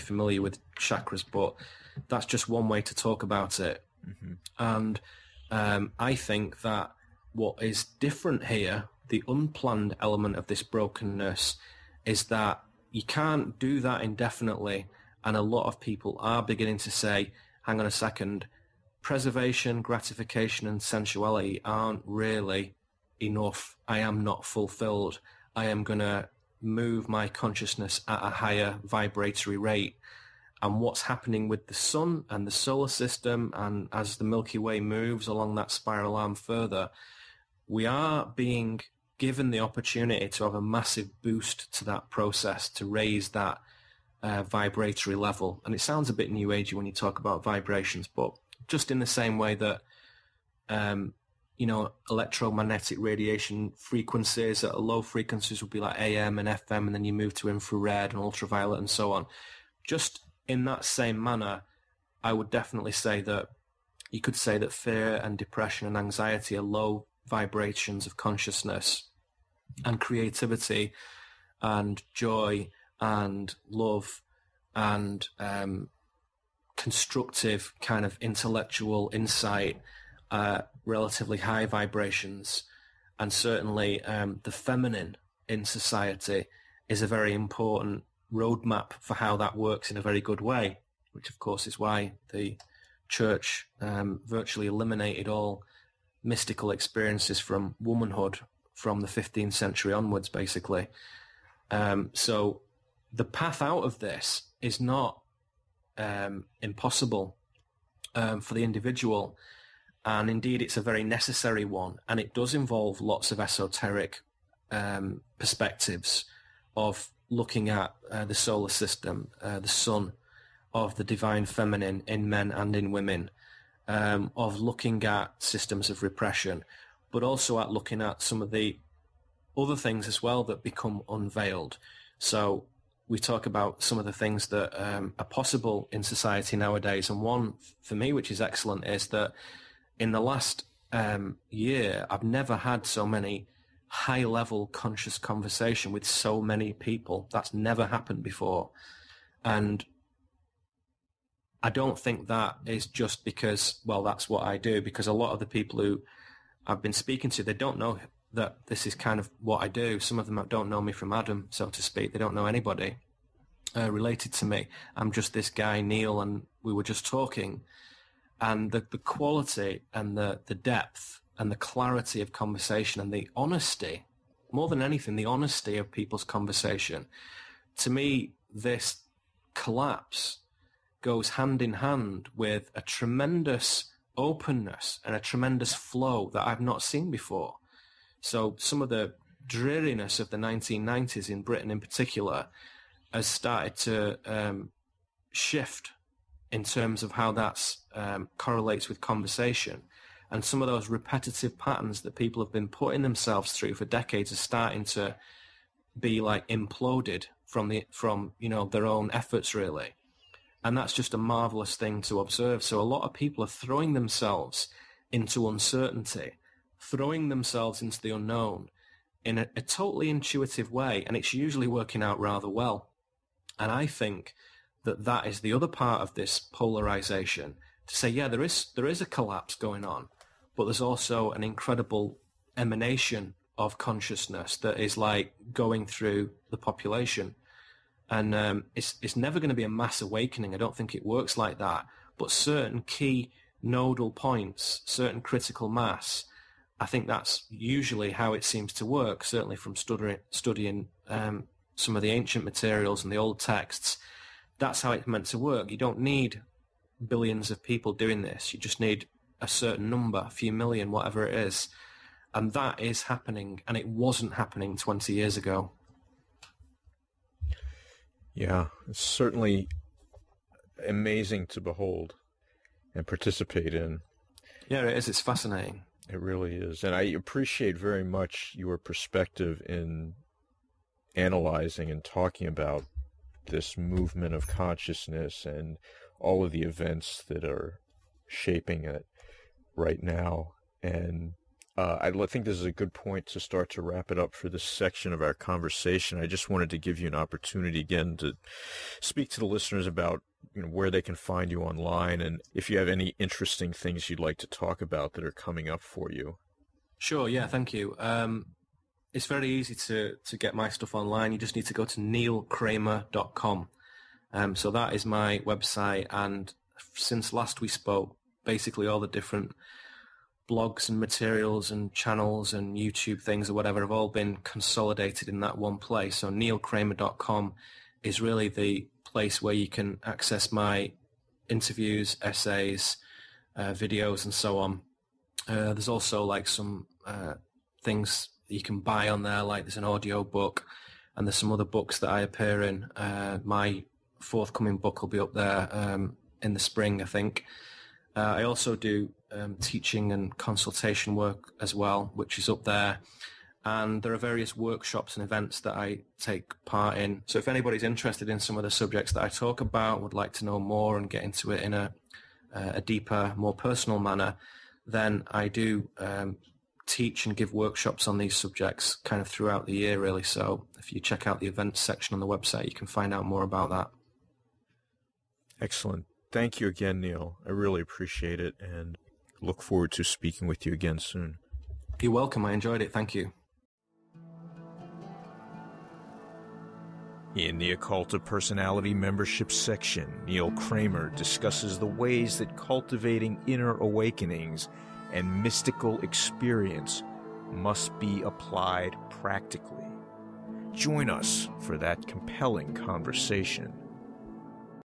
familiar with chakras, but that's just one way to talk about it. Mm-hmm. And I think that what is different here, the unplanned element of this brokenness, is that you can't do that indefinitely. And a lot of people are beginning to say, hang on a second, preservation, gratification, and sensuality aren't really enough. I am not fulfilled. I am going to move my consciousness at a higher vibratory rate. And what's happening with the sun and the solar system, and as the Milky Way moves along that spiral arm further, we are being given the opportunity to have a massive boost to that process, to raise that vibratory level. And it sounds a bit new agey when you talk about vibrations, but just in the same way that electromagnetic radiation frequencies at low frequencies would be like AM and FM, and then you move to infrared and ultraviolet and so on. Just in that same manner, I would definitely say that you could say that fear and depression and anxiety are low vibrations of consciousness, and creativity and joy and love and constructive kind of intellectual insight, relatively high vibrations. And certainly the feminine in society is a very important roadmap for how that works in a very good way, which of course is why the church virtually eliminated all mystical experiences from womanhood from the 15th century onwards, basically. So the path out of this is not impossible for the individual, and indeed it's a very necessary one, and it does involve lots of esoteric perspectives of looking at the solar system, the sun, of the divine feminine in men and in women, of looking at systems of repression, but also at looking at some of the other things as well that become unveiled. So we talk about some of the things that are possible in society nowadays, and one for me which is excellent is that in the last year I've never had so many high-level conscious conversation with so many people. That's never happened before. And I don't think that is just because, well, that's what I do, because a lot of the people who I've been speaking to, they don't know that this is kind of what I do. Some of them don't know me from Adam, so to speak. They don't know anybody related to me. I'm just this guy, Neil, and we were just talking. And the quality and the depth and the clarity of conversation and the honesty, more than anything, the honesty of people's conversation. To me, this collapse goes hand in hand with a tremendous openness and a tremendous flow that I've not seen before. So some of the dreariness of the 1990s in Britain in particular has started to shift in terms of how that correlates with conversation. And some of those repetitive patterns that people have been putting themselves through for decades are starting to be like imploded from their own efforts, really. And that's just a marvelous thing to observe. So a lot of people are throwing themselves into uncertainty, throwing themselves into the unknown in a totally intuitive way, and it's usually working out rather well. And I think that is the other part of this polarization, to say, yeah, there is a collapse going on, but there's also an incredible emanation of consciousness that is like going through the population. And it's never going to be a mass awakening. I don't think it works like that. But certain key nodal points, certain critical mass, I think that's usually how it seems to work, certainly from studying some of the ancient materials and the old texts. That's how it's meant to work. You don't need billions of people doing this. You just need a certain number, a few million, whatever it is. And that is happening, and it wasn't happening 20 years ago. Yeah, it's certainly amazing to behold and participate in. Yeah, it is. It's fascinating. It really is. And I appreciate very much your perspective in analyzing and talking about this movement of consciousness and all of the events that are shaping it right now. And I think this is a good point to start to wrap it up for this section of our conversation. I just wanted to give you an opportunity again to speak to the listeners about where they can find you online, and if you have any interesting things you'd like to talk about that are coming up for you. Sure, yeah, thank you. It's very easy to get my stuff online. You just need to go to neilkramer.com. So that is my website, and since last we spoke, basically all the different blogs and materials and channels and YouTube things or whatever have all been consolidated in that one place. So neilkramer.com is really the place where you can access my interviews, essays, videos, and so on. There's also like some things that you can buy on there, like there's an audio book, and there's some other books that I appear in. My forthcoming book will be up there in the spring, I think. I also do teaching and consultation work as well, which is up there. And there are various workshops and events that I take part in. So if anybody's interested in some of the subjects that I talk about, would like to know more and get into it in a deeper, more personal manner, then I do teach and give workshops on these subjects kind of throughout the year, really. So if you check out the events section on the website, you can find out more about that. Excellent. Thank you again, Neil. I really appreciate it and look forward to speaking with you again soon. You're welcome. I enjoyed it. Thank you. In the Occult of Personality membership section, Neil Kramer discusses the ways that cultivating inner awakenings and mystical experience must be applied practically. Join us for that compelling conversation.